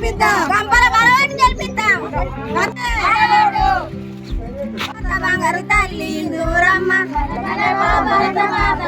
గెలిపిద్దాం గంపల బలవాన్ని గెలిపిద్దాం బంగారు తల్లి ఇందూరమ్మ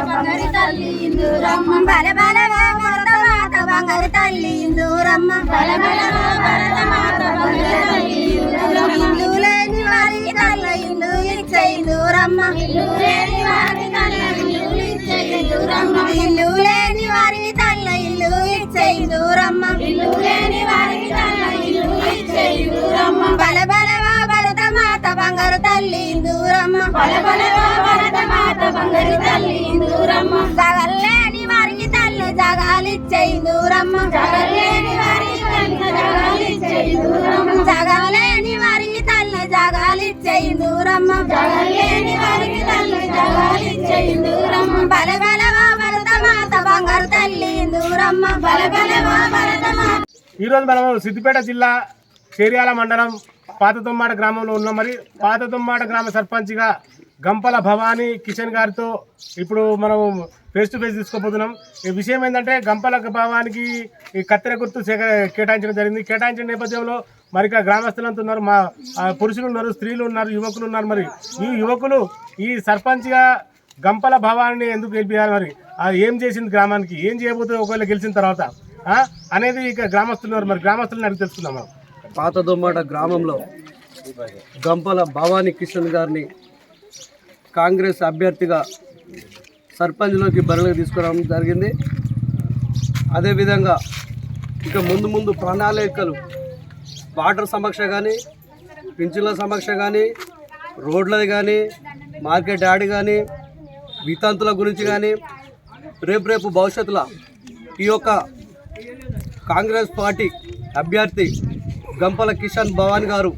బంగారు తల్లి ఇందూరమ్మ బల బల భరత మాత బంగారు తల్లి ఇందూరమ్మ బల బల భరత మాత బంగారు తల్లి ఇందూరమ్మ ఇల్లు లేని వారికి తల్ల ఇల్లు ఇచ్చే ఇందూరమ్మ ఇల్లు లేని వారికి తల్ల ఇల్లు ఇచ్చే ఇందూరమ్మ ఇల్లు లేని వారికి తల్ల ఇల్లు ఇచ్చే ఇందూరమ్మ ఇల్లు లేని వారికి తల్ల ఇల్లు ఇచ్చే ఇందూరమ్మ బల బల భరత మాత బంగారు తల్లి ఇందూరమ్మ బల బల భరత మాత బంగారు తల్లి ఇందూరమ్మ జగల్లేని వారికి తల్లి జగాలిచ్చే ఇందూరమ్మ జగల్లేని వారికి తల్లి జగాలిచ్చే ఇందూరమ్మ జగలేని వారికి తల్లి జగాలిచ్చే ఇందూరమ్మ జగలేని వారికి తల్లి జగాలిచ్చే ఇందూరమ్మ బల బల భరత మాత బంగారు తల్లి ఇందూరమ్మ బల బల భరత మాత. ఈరోజు మనం సిద్దిపేట జిల్లా చేర్యాల మండలం పాత తుమ్మాట గ్రామంలో ఉన్నాం. మరి పాత తుమ్మాట గ్రామ సర్పంచ్గా గంపల భవానీ కిషన్ గారితో ఇప్పుడు మనం ఫేస్ టు ఫేస్ తీసుకోబోతున్నాం. ఈ విషయం ఏంటంటే గంపల భవానికి ఈ కత్తెర గుర్తు కేటాయించడం జరిగింది. కేటాయించిన నేపథ్యంలో మరి గ్రామస్తులంతా ఉన్నారు, మా పురుషులు ఉన్నారు, స్త్రీలు ఉన్నారు, యువకులు ఉన్నారు. మరి ఈ యువకులు ఈ సర్పంచ్గా గంపల భవానీ ఎందుకు గెలిపించాలి, మరి ఏం చేసింది గ్రామానికి, ఏం చేయబోతుంది ఒకవేళ గెలిచిన తర్వాత అనేది ఇక గ్రామస్తులు ఉన్నారు. మరి గ్రామస్తులను అడిగి తెలుసుకుందాం. మనం పాత దొమ్మాట గ్రామంలో గంపల భవానీ కిషన్ గారిని కాంగ్రెస్ అభ్యర్థిగా సర్పంచ్లోకి బరిలోకి తీసుకురావడం జరిగింది. అదేవిధంగా ఇక ముందు ముందు ప్రణాళికలు వాటర్ సమక్ష కానీ, పింఛన్ల సమక్ష కానీ, రోడ్లది కానీ, మార్కెట్ యాడ్ కానీ, వితంతుల గురించి కానీ, రేపు భవిష్యత్తులో ఈ యొక్క కాంగ్రెస్ పార్టీ అభ్యర్థి గంపల కిషన్ భవానీ గారు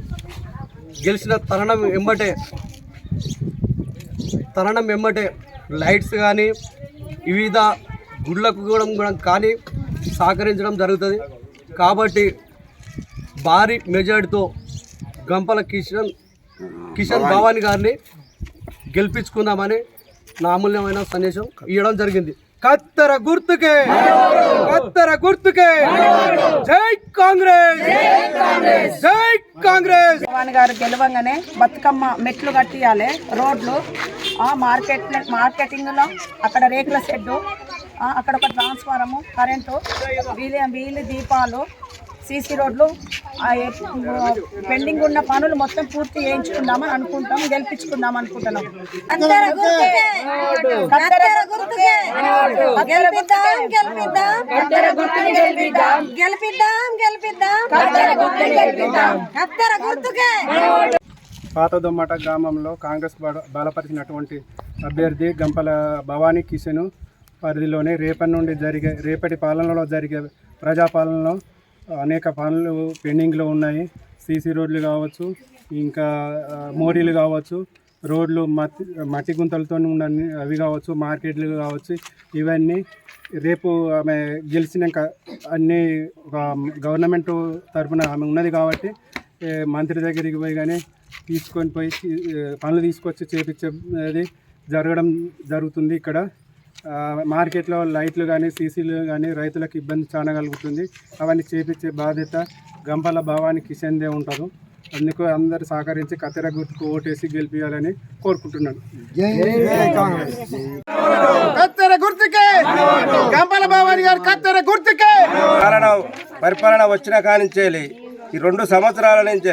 గెలిచిన తరుణం ఎమ్మటే లైట్స్ కానీ వివిధ గుళ్ళకు కూడా కానీ సహకరించడం జరుగుతుంది. కాబట్టి భారీ మెజార్టీతో గంపల కిషన్ భవానీ గారిని గెలిపించుకుందామని నా అమూల్యమైన సందేశం ఇవ్వడం జరిగింది. కత్తెర గుర్తుకే, కత్తెర గుర్తుకే, జై కాంగ్రెస్, జై కాంగ్రెస్. భవానీ గారు గెలవంగానే బతుకమ్మ మెట్లు కట్టియాలి, రోడ్లు, మార్కెటింగ్లో అక్కడ రేకుల షెడ్డు, అక్కడ ఒక ట్రాన్స్ఫారము, కరెంటు, వీధి దీపాలు, సీసీ రోడ్లు, పెండింగ్ ఉన్న పనులు మొత్తం పూర్తి చేయించుకుందామని అనుకుంటాం, గెలిపించుకుందాం అనుకుంటున్నాం. పాత దొమ్మట గ్రామంలో కాంగ్రెస్ బలపరిచినటువంటి అభ్యర్థి గంపల భవానీ కిషన్ పరిధిలోనే రేపటి పాలనలో జరిగే ప్రజాపాలనలో అనేక పనులు పెండింగ్లో ఉన్నాయి. సీసీ రోడ్లు కావచ్చు, ఇంకా మోరీలు కావచ్చు, రోడ్లు మట్టి గుంతలతో ఉన్న అవి కావచ్చు, మార్కెట్లు కావచ్చు, ఇవన్నీ రేపు ఆమె గెలిచినాక అన్నీ ఒక గవర్నమెంట్ తరఫున ఆమె ఉన్నది కాబట్టి మంత్రి దగ్గరికి పోయి కానీ తీసుకొని పోయి పనులు తీసుకొచ్చి చేపించేది జరుగుతుంది. ఇక్కడ మార్కెట్లో లైట్లు కానీ, సీసీలు కానీ రైతులకు ఇబ్బంది చాలా కలుగుతుంది. అవన్నీ చేపించే బాధ్యత గంపల భవానీ కిషన్దే ఉంటారు. అందుకు అందరు సహకరించి కత్తెర గుర్తుకు ఓటేసి గెలిపించాలని కోరుకుంటున్నాను. కత్తెర గుర్తుకే, గంపల భవానీ గారు కత్తెర గుర్తుకే. పరిపాలన వచ్చిన కానించేయాలి ఈ 2 సంవత్సరాల నుంచి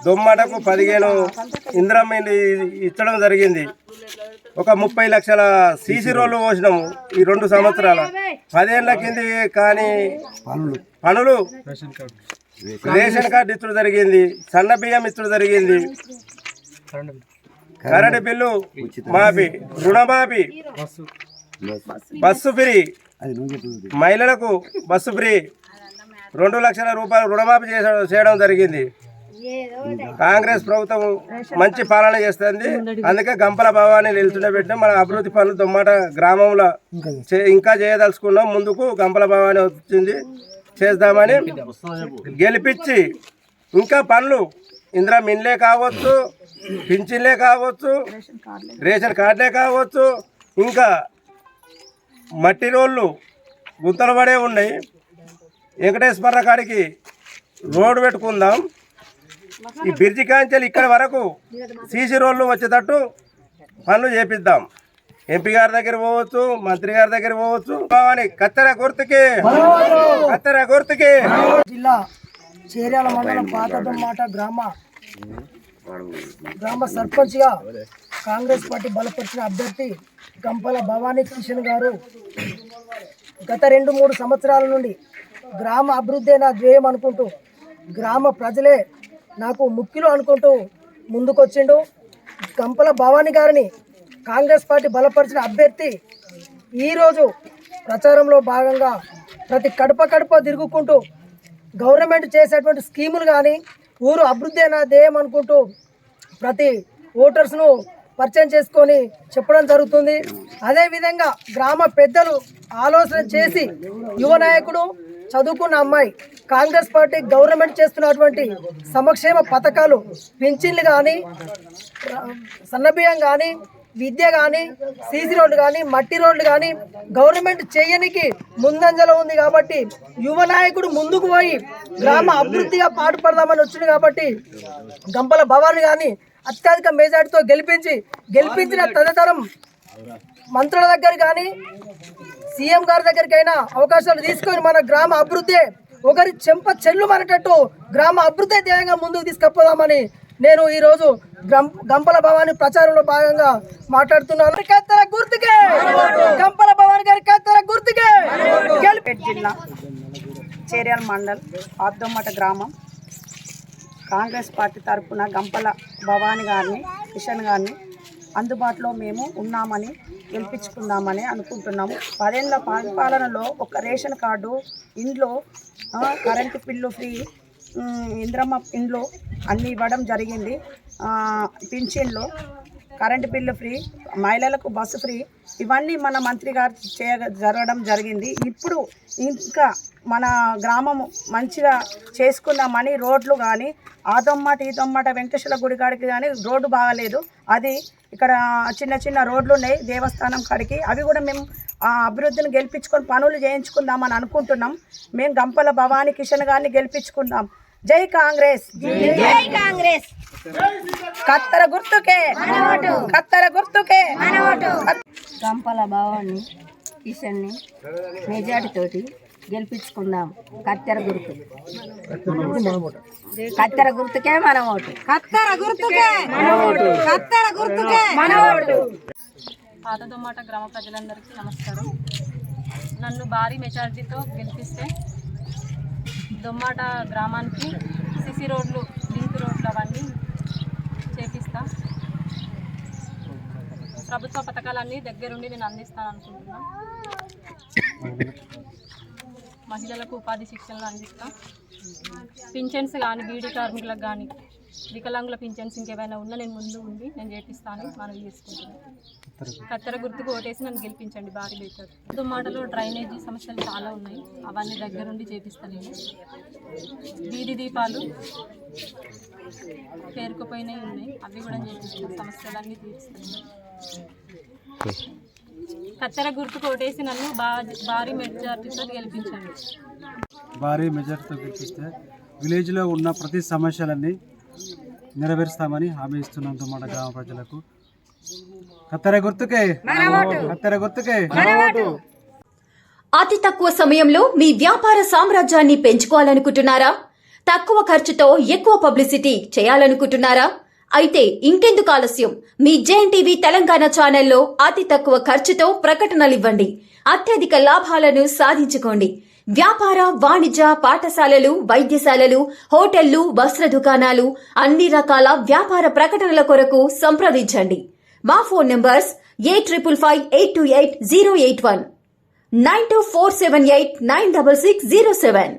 దొమ్మటకు 15 ఇంద్రం ఇచ్చడం జరిగింది. ఒక 30 లక్షల సీసీ రోడ్లు పోసినాము ఈ 2 సంవత్సరాల. 10 ఏళ్ల కింది కానీ పనులు రేషన్ కార్డు ఇచ్చడం జరిగింది, సన్న బియ్యం ఇచ్చడం జరిగింది, కరెంటు బిల్లు మాఫీ, రుణమాఫీ, బస్సు ఫ్రీ, మహిళలకు బస్సు ఫ్రీ, 2 లక్షల రూపాయలు రుణమాఫీ చేయడం జరిగింది. కాంగ్రెస్ ప్రభుత్వం మంచి పాలన చేస్తుంది. అందుకే గంపల భవానీ నిలుచుండబెట్టినాం. మన అభివృద్ధి పనులు దొమ్మట గ్రామంలో ఇంకా చేయదలుచుకున్నాం. ముందుకు గంపల భవానీ వచ్చింది, చేద్దామని గెలిపించి ఇంకా పనులు ఇందిరా మిన్లే కావచ్చు, పింఛన్లే కావచ్చు, రేషన్ కార్డులే కావచ్చు, ఇంకా మట్టి రోళ్ళు గుంతలు పడే ఉన్నాయి. వెంకటేశ్వర కాడికి రోడ్డు పెట్టుకుందాం. ఈ బ్రిడ్జి కాంచెలు ఇక్కడ వరకు సీసీ రోడ్లు వచ్చేటట్టు పనులు చేపిద్దాం. ఎంపీ గారి దగ్గర పోవచ్చు, మంత్రి గారి దగ్గర పోవచ్చు. కత్తెర గుర్తుకి, కత్తెర గుర్తుకి. జిల్లా చేర్యాల మండలం పాతదొమ్మాట గ్రామ సర్పంచ్గా కాంగ్రెస్ పార్టీ బలపరిచిన అభ్యర్థి గంపల భవానీ కిషన్ గారు గత 2-3 సంవత్సరాల నుండి గ్రామ అభివృద్ధి నా ధ్యేయం అనుకుంటూ గ్రామ ప్రజలే నాకు ముఖ్యులు అనుకుంటూ ముందుకొచ్చిండు. గంపల భవానీ గారిని కాంగ్రెస్ పార్టీ బలపరిచిన అభ్యర్థి ఈరోజు ప్రచారంలో భాగంగా ప్రతి కడప తిరుగుకుంటూ గవర్నమెంట్ చేసేటువంటి స్కీములు కానీ ఊరు అభివృద్ధి అయిన ధ్యేయం అనుకుంటూ ప్రతి ఓటర్స్ను పరిచయం చేసుకొని చెప్పడం జరుగుతుంది. అదేవిధంగా గ్రామ పెద్దలు ఆలోచన చేసి యువ నాయకుడు చదువుకున్న అమ్మాయి కాంగ్రెస్ పార్టీ గవర్నమెంట్ చేస్తున్నటువంటి సంక్షేమ పథకాలు పింఛన్లు కానీ సన్నబియ్యం కానీ విద్య కానీ సీసీ రోడ్లు కానీ మట్టి రోడ్లు కానీ గవర్నమెంట్ చేయనికి ముందంజలో ఉంది కాబట్టి యువ నాయకుడు ముందుకు పోయి గ్రామ అభివృద్ధిగా పాటుపడదామని వచ్చింది కాబట్టి గంపల భవానీ గారిని అత్యధిక మెజార్టీతో గెలిపించిన తదనంతరం మంత్రుల దగ్గర కానీ సీఎం గారి దగ్గరికైనా అవకాశాలు తీసుకొని మన గ్రామ అభివృద్ధి ఒకరి చెంప చెల్లు మనటట్టు గ్రామ అభివృద్ధి ధ్యేయంగా ముందుకు తీసుకుపోదామని నేను ఈరోజు గంపల భవానీ ప్రచారంలో భాగంగా మాట్లాడుతున్నాను. కత్తెర గుర్తుకే, గంపల భవానీ గారి కత్తెర గుర్తుకే. జిల్లా చేర్యాల మండల్ పాతదొమ్మాట గ్రామం కాంగ్రెస్ పార్టీ తరఫున గంపల భవానీ గారిని కిషన్ గారిని అందుబాటులో మేము ఉన్నామని గెలిపించుకుందామని అనుకుంటున్నాము. 10 ఏళ్ల పరిపాలనలో ఒక రేషన్ కార్డు, ఇంట్లో కరెంటు బిల్లు ఫ్రీ, ఇంద్రమ్మ ఇండ్లు అన్నీ ఇవ్వడం జరిగింది. పింఛన్లు, కరెంటు బిల్లు ఫ్రీ, మహిళలకు బస్సు ఫ్రీ, ఇవన్నీ మన మంత్రి గారు జరగడం జరిగింది. ఇప్పుడు ఇంకా మన గ్రామము మంచిగా చేసుకుందామని రోడ్లు కానీ ఆ దొమ్మాట ఈ దొమ్మాట వెంకటేశ్వర గుడి కాడికి కానీ రోడ్డు బాగాలేదు. అది ఇక్కడ చిన్న రోడ్లు ఉన్నాయి దేవస్థానం కాడికి. అవి కూడా మేము ఆ అభివృద్ధిని గెలిపించుకొని పనులు చేయించుకుందామని అనుకుంటున్నాం. మేము గంపల భవానీ కిషన్ గారిని గెలిపించుకుందాం. జై కాంగ్రెస్, జై కాంగ్రెస్. కత్తెర గుర్తుకే, కత్తెర గుర్తుకే. గంపల భవానీ కిషన్ని మెజార్టీ తోటి గెలిపించుకుందాం. కత్తెర గుర్తు, కత్తెర గుర్తుకే మన ఓటు, కత్తెర గుర్తుకే మన ఓటు, కత్తెర గుర్తుకే మన ఓటు. పాతదొమ్మాట గ్రామ ప్రజలందరికీ నమస్కారం. నన్ను భారీ మెజార్టీతో గెలిపిస్తే దొమ్మాట గ్రామానికి సిసి రోడ్లు, లింక్ రోడ్లు అవన్నీ చేపిస్తా. ప్రభుత్వ పథకాలన్నీ దగ్గరుండి నేను అందిస్తాను అనుకుంటున్నా. మహిళలకు ఉపాధి శిక్షణలు అందిస్తాం. పింఛన్స్ కానీ బీడీ కార్మికులకు కానీ వికలాంగుల పింఛన్స్ ఇంకేమైనా ఉన్నా నేను ముందు ఉండి నేను చేపిస్తాను మనవి చేసుకుంటున్నాను. కత్తెర గుర్తుకు ఓటేసి నన్ను గెలిపించండి భారీ బెటర్. దుమ్మాటలో డ్రైనేజీ సమస్యలు చాలా ఉన్నాయి, అవన్నీ దగ్గరుండి చేపిస్తాను నేను. వీధి దీపాలు పేరుకుపోయినవి ఉన్నాయి, అవి కూడా చేపిస్తాను, సమస్యలన్నీ తీరుస్తాను. కత్తెర గుర్తుకు ఓటేసి నన్ను భారీ మెజార్టీతో గెలిపించండి. భారీ మెజార్టీతో గెలిపిస్తే విలేజ్లో ఉన్న ప్రతి సమస్యలన్నీ నెరవేరుస్తామని హామీ ఇస్తున్నాం దొమ్మాట గ్రామ ప్రజలకు. కత్తెర గుర్తుకే, కత్తెర గుర్తుకే. అతి తక్కువ సమయంలో మీ వ్యాపార సామ్రాజ్యాన్ని పెంచుకోవాలనుకుంటున్నారా? తక్కువ ఖర్చుతో ఎక్కువ పబ్లిసిటీ చేయాలనుకుంటున్నారా? అయితే ఇంకెందుకు ఆలస్యం? మీ జేఎన్టీవీ తెలంగాణ ఛానల్లో అతి తక్కువ ఖర్చుతో ప్రకటనలివ్వండి, అత్యధిక లాభాలను సాధించుకోండి. వ్యాపార, వాణిజ్య, పాఠశాలలు, వైద్యశాలలు, హోటళ్లు, వస్త్ర దుకాణాలు, అన్ని రకాల వ్యాపార ప్రకటనల కొరకు సంప్రదించండి. మా ఫోన్ నంబర్స్ 8558288081, 9247896607.